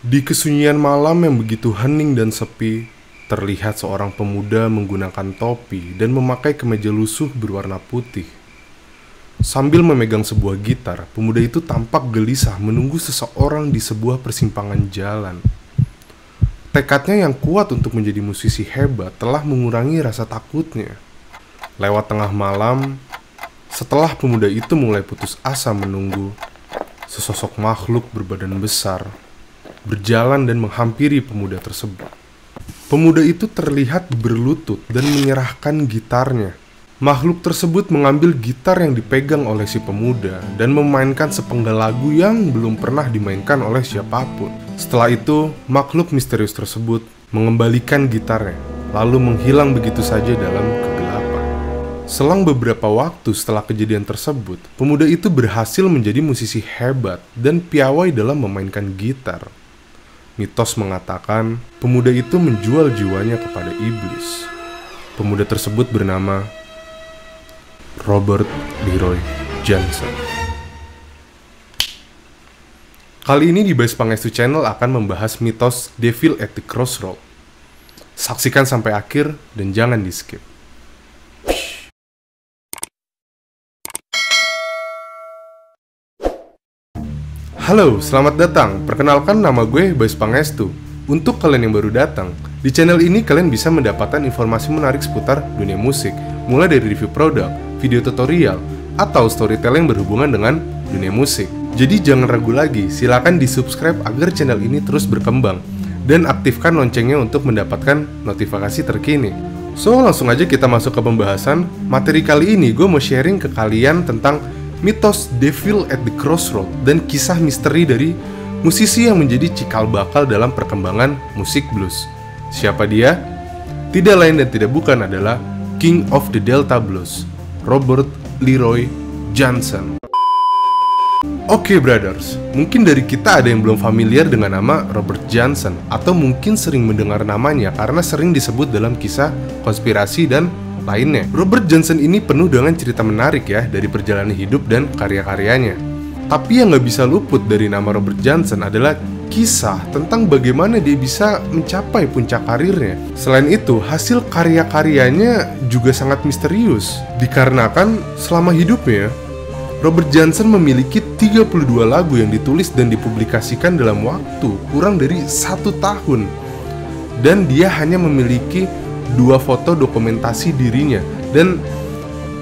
Di kesunyian malam yang begitu hening dan sepi, terlihat seorang pemuda menggunakan topi dan memakai kemeja lusuh berwarna putih. Sambil memegang sebuah gitar, pemuda itu tampak gelisah menunggu seseorang di sebuah persimpangan jalan. Tekadnya yang kuat untuk menjadi musisi hebat telah mengurangi rasa takutnya. Lewat tengah malam, setelah pemuda itu mulai putus asa menunggu, sesosok makhluk berbadan besar berjalan dan menghampiri pemuda tersebut. Pemuda itu terlihat berlutut dan menyerahkan gitarnya. Makhluk tersebut mengambil gitar yang dipegang oleh si pemuda dan memainkan sepenggal lagu yang belum pernah dimainkan oleh siapapun. Setelah itu, makhluk misterius tersebut mengembalikan gitarnya, lalu menghilang begitu saja dalam kegelapan. Selang beberapa waktu setelah kejadian tersebut, pemuda itu berhasil menjadi musisi hebat dan piawai dalam memainkan gitar. Mitos mengatakan pemuda itu menjual jiwanya kepada iblis. Pemuda tersebut bernama Robert Leroy Johnson. Kali ini di Bass Pangestu Channel akan membahas mitos Devil at the Crossroad. Saksikan sampai akhir dan jangan di skip. Halo, selamat datang. Perkenalkan, nama gue Bass Pangestu. Untuk kalian yang baru datang, di channel ini kalian bisa mendapatkan informasi menarik seputar dunia musik, mulai dari review produk, video tutorial, atau storytelling berhubungan dengan dunia musik. Jadi jangan ragu lagi, silakan di subscribe agar channel ini terus berkembang, dan aktifkan loncengnya untuk mendapatkan notifikasi terkini. So, langsung aja kita masuk ke pembahasan. Materi kali ini gue mau sharing ke kalian tentang mitos Devil at the Crossroad dan kisah misteri dari musisi yang menjadi cikal bakal dalam perkembangan musik blues. Siapa dia? Tidak lain dan tidak bukan adalah King of the Delta Blues, Robert Leroy Johnson. Oke brothers, mungkin dari kita ada yang belum familiar dengan nama Robert Johnson, atau mungkin sering mendengar namanya karena sering disebut dalam kisah konspirasi dan lainnya. Robert Johnson ini penuh dengan cerita menarik ya dari perjalanan hidup dan karya-karyanya. Tapi yang gak bisa luput dari nama Robert Johnson adalah kisah tentang bagaimana dia bisa mencapai puncak karirnya. Selain itu, hasil karya-karyanya juga sangat misterius, dikarenakan selama hidupnya Robert Johnson memiliki 32 lagu yang ditulis dan dipublikasikan dalam waktu kurang dari 1 tahun. Dan dia hanya memiliki 2 foto dokumentasi dirinya dan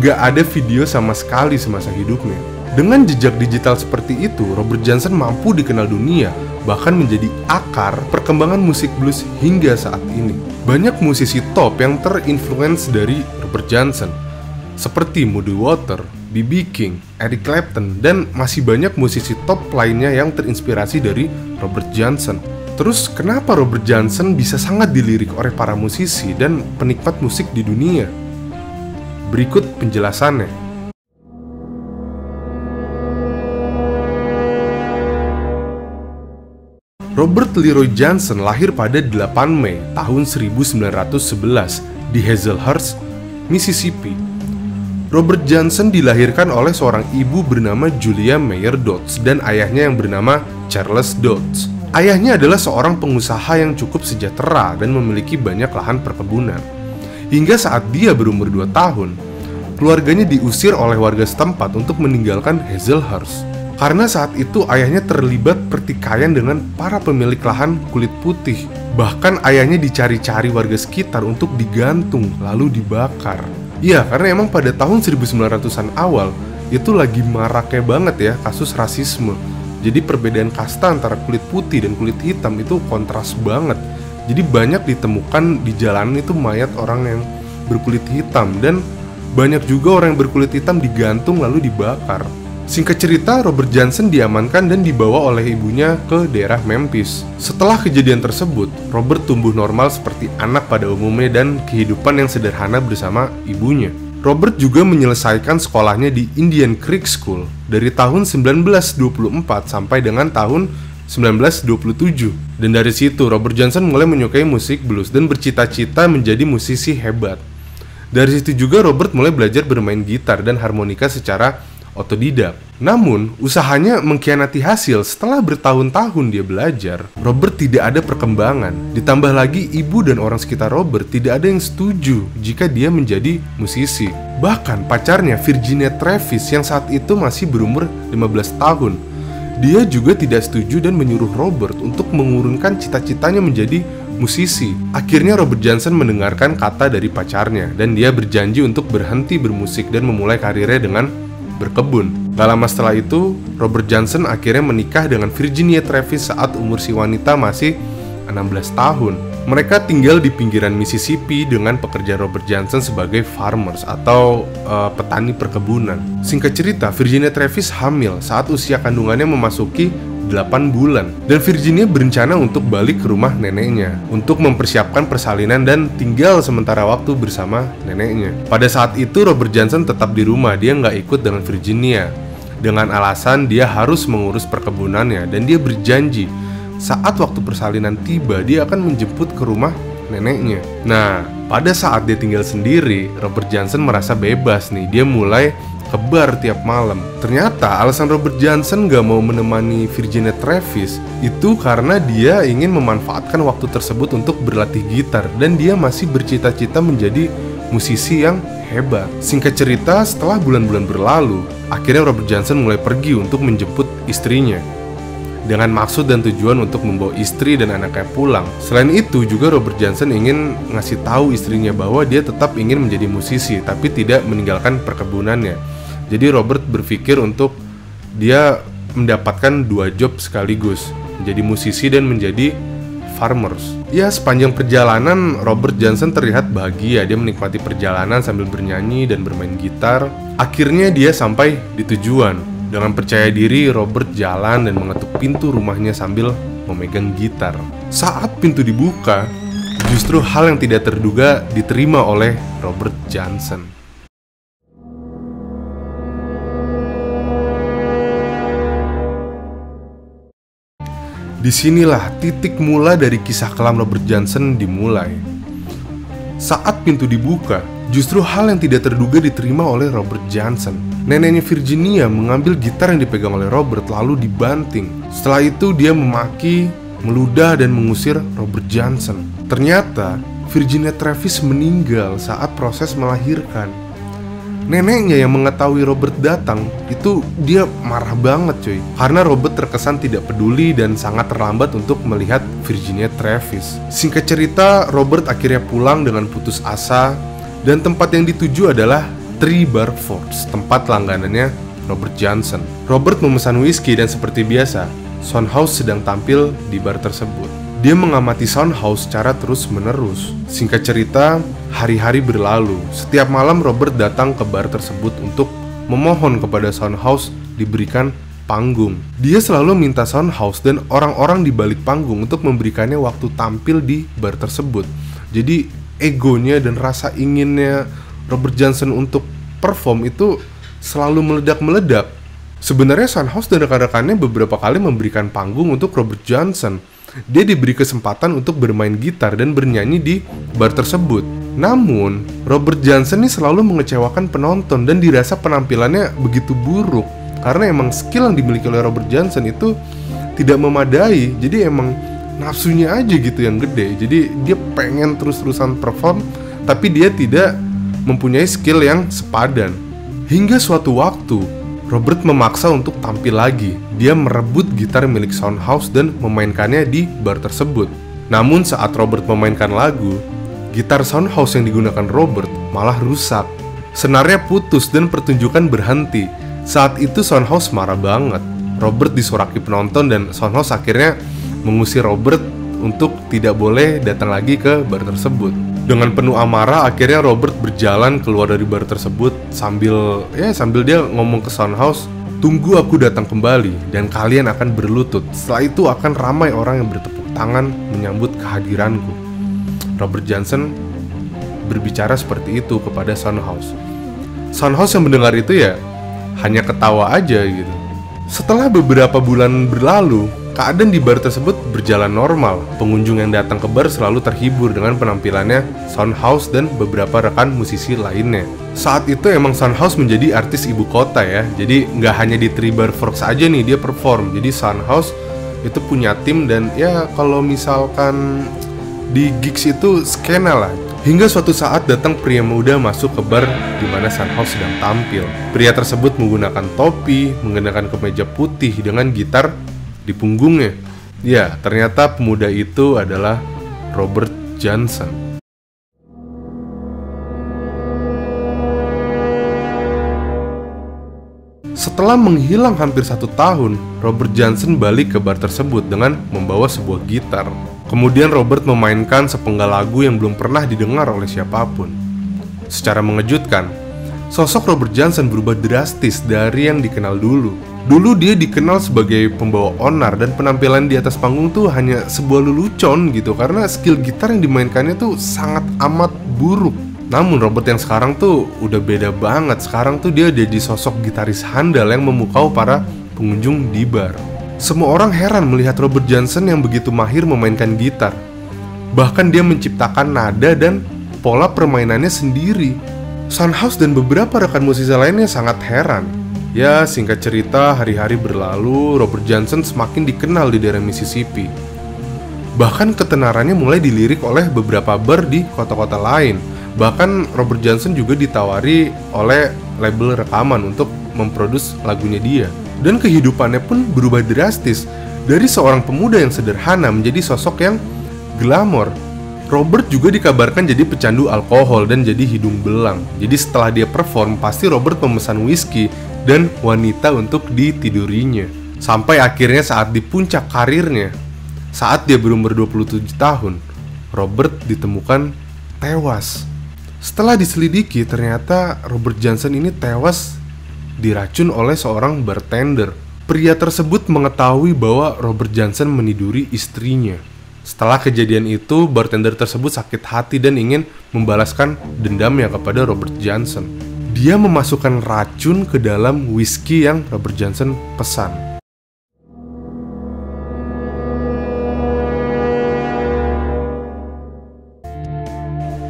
gak ada video sama sekali semasa hidupnya. Dengan jejak digital seperti itu, Robert Johnson mampu dikenal dunia, bahkan menjadi akar perkembangan musik blues hingga saat ini. Banyak musisi top yang terinfluence dari Robert Johnson, seperti Muddy Waters, B.B. King, Eric Clapton, dan masih banyak musisi top lainnya yang terinspirasi dari Robert Johnson. Terus kenapa Robert Johnson bisa sangat dilirik oleh para musisi dan penikmat musik di dunia? Berikut penjelasannya. Robert Leroy Johnson lahir pada 8 Mei tahun 1911 di Hazelhurst, Mississippi. Robert Johnson dilahirkan oleh seorang ibu bernama Julia Mayer Dodds dan ayahnya yang bernama Charles Dodds. Ayahnya adalah seorang pengusaha yang cukup sejahtera dan memiliki banyak lahan perkebunan. Hingga saat dia berumur 2 tahun, keluarganya diusir oleh warga setempat untuk meninggalkan Hazelhurst. Karena saat itu ayahnya terlibat pertikaian dengan para pemilik lahan kulit putih. Bahkan ayahnya dicari-cari warga sekitar untuk digantung lalu dibakar. Iya, karena emang pada tahun 1900-an awal itu lagi maraknya banget ya kasus rasisme. Jadi perbedaan kasta antara kulit putih dan kulit hitam itu kontras banget. Jadi banyak ditemukan di jalanan itu mayat orang yang berkulit hitam, dan banyak juga orang yang berkulit hitam digantung lalu dibakar. Singkat cerita, Robert Johnson diamankan dan dibawa oleh ibunya ke daerah Memphis. Setelah kejadian tersebut, Robert tumbuh normal seperti anak pada umumnya dan kehidupan yang sederhana bersama ibunya. Robert juga menyelesaikan sekolahnya di Indian Creek School dari tahun 1924 sampai dengan tahun 1927. Dan dari situ Robert Johnson mulai menyukai musik blues dan bercita-cita menjadi musisi hebat. Dari situ juga Robert mulai belajar bermain gitar dan harmonika secara otodidak. Namun, usahanya mengkhianati hasil. Setelah bertahun-tahun dia belajar, Robert tidak ada perkembangan. Ditambah lagi, ibu dan orang sekitar Robert tidak ada yang setuju jika dia menjadi musisi. Bahkan pacarnya Virginia Travis yang saat itu masih berumur 15 tahun, dia juga tidak setuju dan menyuruh Robert untuk mengurungkan cita-citanya menjadi musisi. Akhirnya Robert Johnson mendengarkan kata dari pacarnya dan dia berjanji untuk berhenti bermusik dan memulai karirnya dengan berkebun. Gak lama setelah itu, Robert Johnson akhirnya menikah dengan Virginia Travis saat umur si wanita masih 16 tahun. Mereka tinggal di pinggiran Mississippi dengan pekerjaan Robert Johnson sebagai farmers atau petani perkebunan. Singkat cerita, Virginia Travis hamil saat usia kandungannya memasuki 8 bulan. Dan Virginia berencana untuk balik ke rumah neneknya untuk mempersiapkan persalinan dan tinggal sementara waktu bersama neneknya. Pada saat itu Robert Johnson tetap di rumah, dia nggak ikut dengan Virginia dengan alasan dia harus mengurus perkebunannya. Dan dia berjanji saat waktu persalinan tiba dia akan menjemput ke rumah neneknya. Nah, pada saat dia tinggal sendiri, Robert Johnson merasa bebas nih. Dia mulai ke bar tiap malam. Ternyata alasan Robert Johnson gak mau menemani Virginia Travis itu karena dia ingin memanfaatkan waktu tersebut untuk berlatih gitar. Dan dia masih bercita-cita menjadi musisi yang hebat. Singkat cerita, setelah bulan-bulan berlalu, akhirnya Robert Johnson mulai pergi untuk menjemput istrinya dengan maksud dan tujuan untuk membawa istri dan anaknya pulang. Selain itu juga Robert Johnson ingin ngasih tahu istrinya bahwa dia tetap ingin menjadi musisi tapi tidak meninggalkan perkebunannya. Jadi Robert berpikir untuk dia mendapatkan 2 job sekaligus, menjadi musisi dan menjadi farmers. Ya, sepanjang perjalanan Robert Johnson terlihat bahagia. Dia menikmati perjalanan sambil bernyanyi dan bermain gitar. Akhirnya dia sampai di tujuan. Dengan percaya diri, Robert jalan dan mengetuk pintu rumahnya sambil memegang gitar. Saat pintu dibuka, justru hal yang tidak terduga diterima oleh Robert Johnson. Disinilah titik mula dari kisah kelam Robert Johnson dimulai. Saat pintu dibuka, justru hal yang tidak terduga diterima oleh Robert Johnson. Neneknya Virginia mengambil gitar yang dipegang oleh Robert lalu dibanting. Setelah itu dia memaki, meludah dan mengusir Robert Johnson. Ternyata Virginia Travis meninggal saat proses melahirkan. Neneknya yang mengetahui Robert datang itu dia marah banget cuy, karena Robert terkesan tidak peduli dan sangat terlambat untuk melihat Virginia Travis. Singkat cerita, Robert akhirnya pulang dengan putus asa. Dan tempat yang dituju adalah Three Bar Forks, tempat langganannya Robert Johnson. Robert memesan whisky dan seperti biasa, Soundhouse sedang tampil di bar tersebut. Dia mengamati Soundhouse secara terus-menerus. Singkat cerita, hari-hari berlalu. Setiap malam Robert datang ke bar tersebut untuk memohon kepada Soundhouse diberikan panggung. Dia selalu minta Soundhouse dan orang-orang di balik panggung untuk memberikannya waktu tampil di bar tersebut. Jadi egonya dan rasa inginnya Robert Johnson untuk perform itu selalu meledak-meledak. Sebenarnya Soundhouse dan rekan-rekannya beberapa kali memberikan panggung untuk Robert Johnson. Dia diberi kesempatan untuk bermain gitar dan bernyanyi di bar tersebut. Namun, Robert Johnson ini selalu mengecewakan penonton dan dirasa penampilannya begitu buruk. Karena emang skill yang dimiliki oleh Robert Johnson itu tidak memadai. Jadi emang nafsunya aja gitu yang gede. Jadi dia pengen terus-terusan perform, tapi dia tidak mempunyai skill yang sepadan. Hingga suatu waktu, Robert memaksa untuk tampil lagi. Dia merebut gitar milik Soundhouse dan memainkannya di bar tersebut. Namun saat Robert memainkan lagu, gitar Soundhouse yang digunakan Robert malah rusak. Senarnya putus dan pertunjukan berhenti. Saat itu Soundhouse marah banget. Robert disoraki penonton dan Soundhouse akhirnya mengusir Robert untuk tidak boleh datang lagi ke bar tersebut. Dengan penuh amarah, akhirnya Robert berjalan keluar dari bar tersebut sambil dia ngomong ke Soundhouse, "Tunggu aku datang kembali dan kalian akan berlutut. Setelah itu akan ramai orang yang bertepuk tangan menyambut kehadiranku." Robert Johnson berbicara seperti itu kepada Soundhouse. Soundhouse yang mendengar itu ya hanya ketawa aja gitu. Setelah beberapa bulan berlalu, Keadaan di bar tersebut berjalan normal. Pengunjung yang datang ke bar selalu terhibur dengan penampilannya Soundhouse dan beberapa rekan musisi lainnya. Saat itu emang Soundhouse menjadi artis ibu kota ya. Jadi nggak hanya di Three Bar Frog aja nih dia perform. Jadi Soundhouse itu punya tim dan ya kalau misalkan di gigs itu skena lah. Hingga suatu saat datang pria muda masuk ke bar di mana Soundhouse sedang tampil. Pria tersebut menggunakan topi, mengenakan kemeja putih dengan gitar di punggungnya. Ya, ternyata pemuda itu adalah Robert Johnson. Setelah menghilang hampir 1 tahun, Robert Johnson balik ke bar tersebut dengan membawa sebuah gitar. Kemudian Robert memainkan sepenggal lagu yang belum pernah didengar oleh siapapun. Secara mengejutkan, sosok Robert Johnson berubah drastis dari yang dikenal dulu. Dulu dia dikenal sebagai pembawa onar dan penampilan di atas panggung tuh hanya sebuah lelucon gitu karena skill gitar yang dimainkannya tuh sangat amat buruk. Namun Robert yang sekarang tuh udah beda banget. Sekarang tuh dia jadi sosok gitaris handal yang memukau para pengunjung di bar. Semua orang heran melihat Robert Johnson yang begitu mahir memainkan gitar. Bahkan dia menciptakan nada dan pola permainannya sendiri. Soundhouse dan beberapa rekan musisi lainnya sangat heran. Ya, singkat cerita, hari-hari berlalu, Robert Johnson semakin dikenal di daerah Mississippi. Bahkan ketenarannya mulai dilirik oleh beberapa bar di kota-kota lain. Bahkan Robert Johnson juga ditawari oleh label rekaman untuk memproduksi lagunya dia. Dan kehidupannya pun berubah drastis. Dari seorang pemuda yang sederhana menjadi sosok yang glamor. Robert juga dikabarkan jadi pecandu alkohol dan jadi hidung belang. Jadi setelah dia perform, pasti Robert memesan whisky dan wanita untuk ditidurinya. Sampai akhirnya saat di puncak karirnya, saat dia berumur 27 tahun, Robert ditemukan tewas. Setelah diselidiki, ternyata Robert Johnson ini tewas diracun oleh seorang bartender. Pria tersebut mengetahui bahwa Robert Johnson meniduri istrinya. Setelah kejadian itu, bartender tersebut sakit hati dan ingin membalaskan dendamnya kepada Robert Johnson. Dia memasukkan racun ke dalam whisky yang Robert Johnson pesan.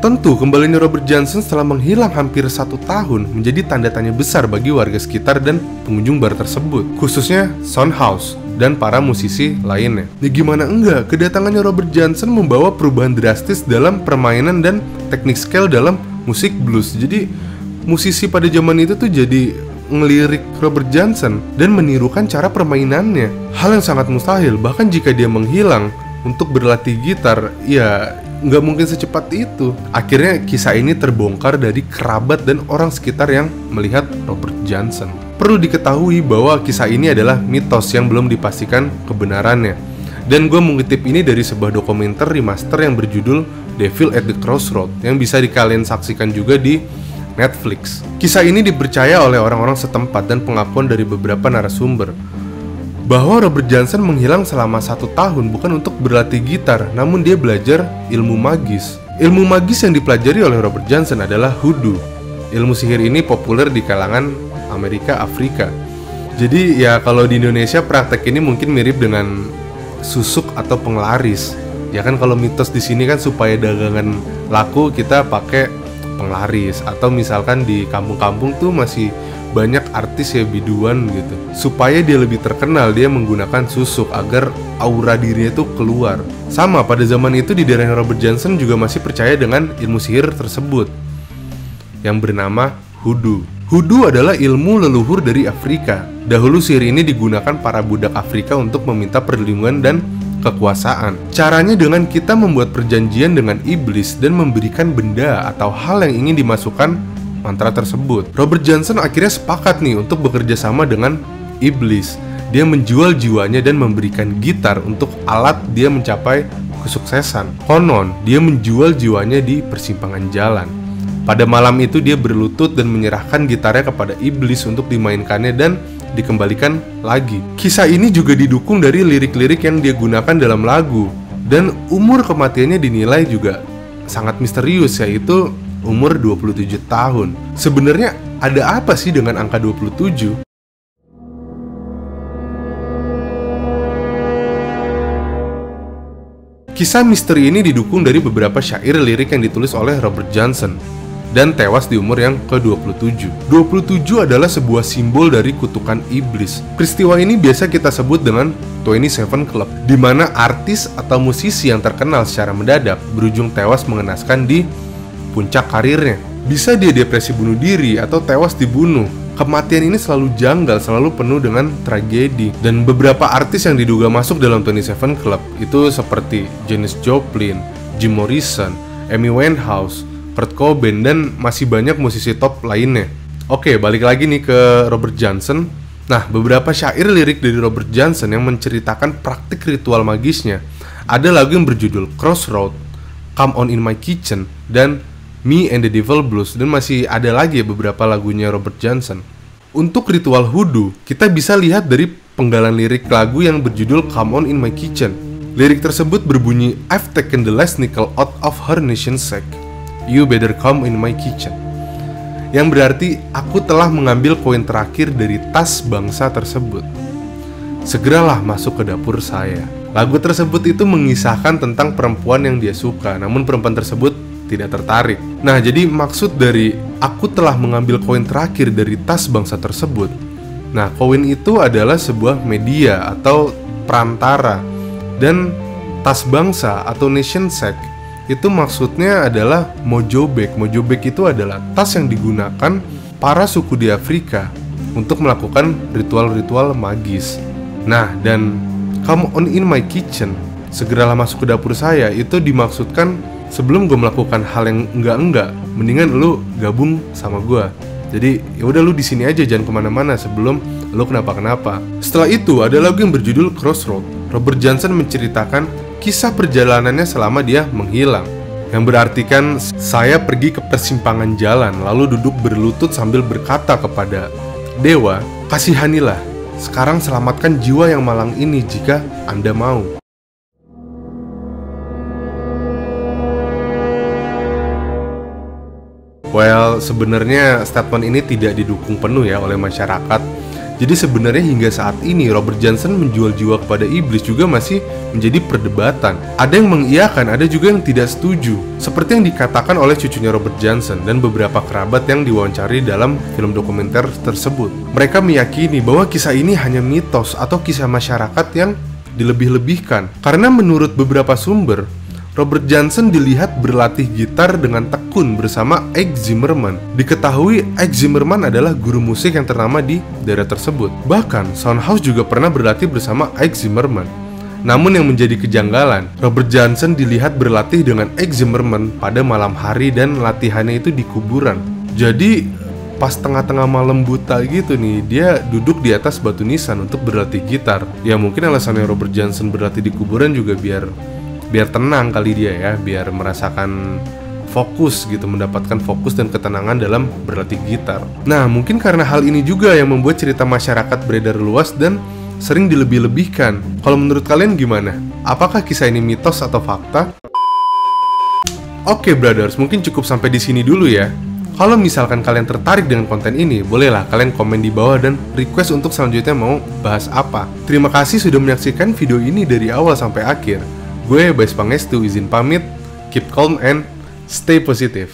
Tentu, kembalinya Robert Johnson setelah menghilang hampir 1 tahun menjadi tanda tanya besar bagi warga sekitar dan pengunjung bar tersebut, khususnya Soundhouse dan para musisi lainnya. Ya gimana enggak, kedatangannya Robert Johnson membawa perubahan drastis dalam permainan dan teknik scale dalam musik blues. Jadi musisi pada zaman itu tuh jadi ngelirik Robert Johnson dan menirukan cara permainannya. Hal yang sangat mustahil, bahkan jika dia menghilang untuk berlatih gitar, ya nggak mungkin secepat itu. Akhirnya kisah ini terbongkar dari kerabat dan orang sekitar yang melihat Robert Johnson. Perlu diketahui bahwa kisah ini adalah mitos yang belum dipastikan kebenarannya. Dan gue mengutip ini dari sebuah dokumenter remaster yang berjudul Devil at the Crossroad yang bisa kalian saksikan juga di Netflix. Kisah ini dipercaya oleh orang-orang setempat dan pengakuan dari beberapa narasumber bahwa Robert Johnson menghilang selama 1 tahun bukan untuk berlatih gitar, namun dia belajar ilmu magis. Ilmu magis yang dipelajari oleh Robert Johnson adalah hoodoo. Ilmu sihir ini populer di kalangan Amerika Afrika. Jadi ya kalau di Indonesia praktek ini mungkin mirip dengan susuk atau penglaris. Ya kan kalau mitos di sini kan supaya dagangan laku kita pakai penglaris, atau misalkan di kampung-kampung tuh masih banyak artis ya biduan gitu. Supaya dia lebih terkenal, dia menggunakan susuk agar aura dirinya itu keluar. Sama pada zaman itu di daerah Robert Johnson juga masih percaya dengan ilmu sihir tersebut yang bernama hoodoo. Hoodoo adalah ilmu leluhur dari Afrika. Dahulu sihir ini digunakan para budak Afrika untuk meminta perlindungan dan kekuasaan. Caranya dengan kita membuat perjanjian dengan iblis dan memberikan benda atau hal yang ingin dimasukkan mantra tersebut. Robert Johnson akhirnya sepakat nih untuk bekerja sama dengan iblis. Dia menjual jiwanya dan memberikan gitar untuk alat dia mencapai kesuksesan. Konon, dia menjual jiwanya di persimpangan jalan. Pada malam itu dia berlutut dan menyerahkan gitarnya kepada iblis untuk dimainkannya dan dikembalikan lagi. Kisah ini juga didukung dari lirik-lirik yang dia gunakan dalam lagu. Dan umur kematiannya dinilai juga sangat misterius, yaitu umur 27 tahun. Sebenarnya ada apa sih dengan angka 27? Kisah misteri ini didukung dari beberapa syair lirik yang ditulis oleh Robert Johnson dan tewas di umur yang ke-27. 27 adalah sebuah simbol dari kutukan iblis. Peristiwa ini biasa kita sebut dengan 27 Club, di mana artis atau musisi yang terkenal secara mendadak berujung tewas mengenaskan di puncak karirnya. Bisa dia depresi bunuh diri atau tewas dibunuh. Kematian ini selalu janggal, selalu penuh dengan tragedi. Dan beberapa artis yang diduga masuk dalam 27 Club itu seperti Janis Joplin, Jim Morrison, Amy Winehouse, Kurt Cobain, dan masih banyak musisi top lainnya. Oke, balik lagi nih ke Robert Johnson. Nah, beberapa syair lirik dari Robert Johnson yang menceritakan praktik ritual magisnya. Ada lagu yang berjudul Crossroad, Come On In My Kitchen, dan Me and the Devil Blues, dan masih ada lagi beberapa lagunya Robert Johnson. Untuk ritual hoodoo, kita bisa lihat dari penggalan lirik lagu yang berjudul Come On In My Kitchen. Lirik tersebut berbunyi, I've taken the last nickel out of her nation's sack. You better come in my kitchen. Yang berarti, aku telah mengambil koin terakhir dari tas bangsa tersebut. Segeralah masuk ke dapur saya. Lagu tersebut itu mengisahkan tentang perempuan yang dia suka, namun perempuan tersebut tidak tertarik. Nah, jadi maksud dari aku telah mengambil koin terakhir dari tas bangsa tersebut. Nah, koin itu adalah sebuah media atau perantara. Dan tas bangsa atau nation sack itu maksudnya adalah mojobek. Mojobek itu adalah tas yang digunakan para suku di Afrika untuk melakukan ritual-ritual magis. Nah, dan come on in my kitchen, segeralah masuk ke dapur saya, itu dimaksudkan sebelum gue melakukan hal yang enggak-enggak, mendingan lu gabung sama gue. Jadi ya udah lu di sini aja, jangan kemana-mana sebelum lu kenapa-kenapa. Setelah itu ada lagu yang berjudul Crossroad. Robert Johnson menceritakan kisah perjalanannya selama dia menghilang, yang berarti kan saya pergi ke persimpangan jalan lalu duduk berlutut sambil berkata kepada dewa, kasihanilah, sekarang selamatkan jiwa yang malang ini jika Anda mau. Well, sebenarnya statement ini tidak didukung penuh ya oleh masyarakat. Jadi sebenarnya hingga saat ini Robert Johnson menjual jiwa kepada iblis juga masih menjadi perdebatan. Ada yang mengiyakan, ada juga yang tidak setuju. Seperti yang dikatakan oleh cucunya Robert Johnson dan beberapa kerabat yang diwawancari dalam film dokumenter tersebut. Mereka meyakini bahwa kisah ini hanya mitos atau kisah masyarakat yang dilebih-lebihkan. Karena menurut beberapa sumber, Robert Johnson dilihat berlatih gitar dengan tekun bersama Ike Zimmerman. Diketahui Ike Zimmerman adalah guru musik yang ternama di daerah tersebut. Bahkan Soundhouse juga pernah berlatih bersama Ike Zimmerman. Namun yang menjadi kejanggalan, Robert Johnson dilihat berlatih dengan Ike Zimmerman pada malam hari dan latihannya itu di kuburan. Jadi pas tengah-tengah malam buta gitu nih, dia duduk di atas batu nisan untuk berlatih gitar. Ya mungkin alasannya Robert Johnson berlatih di kuburan juga biar tenang kali dia ya, biar merasakan fokus gitu, mendapatkan fokus dan ketenangan dalam berlatih gitar. Nah, mungkin karena hal ini juga yang membuat cerita masyarakat beredar luas dan sering dilebih-lebihkan. Kalau menurut kalian gimana? Apakah kisah ini mitos atau fakta? Oke, brothers, mungkin cukup sampai di sini dulu ya. Kalau misalkan kalian tertarik dengan konten ini, bolehlah kalian komen di bawah dan request untuk selanjutnya mau bahas apa. Terima kasih sudah menyaksikan video ini dari awal sampai akhir. Gue Baes Pangestu izin pamit, keep calm and stay positive.